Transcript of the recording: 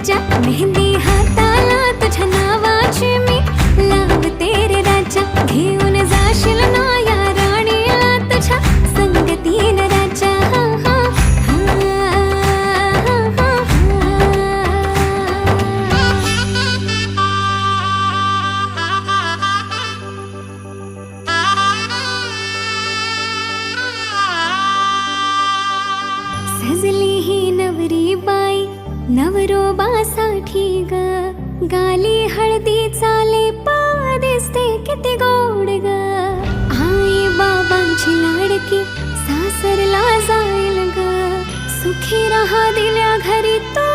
राजा, मेहंदी हाताला तुझ्या नावाची मी लावते रे राजा. घेऊन जाशील ना या राणीला तुझ्या संगतीन राजा. सजली ही नवरी बाई नवरोबासाठी ग, गाली हळदी चाले दिसते किती गोड ग. आई बाबांची लाडकी सासरला जाईल ग, सुखी राहा दिल्या घरी तो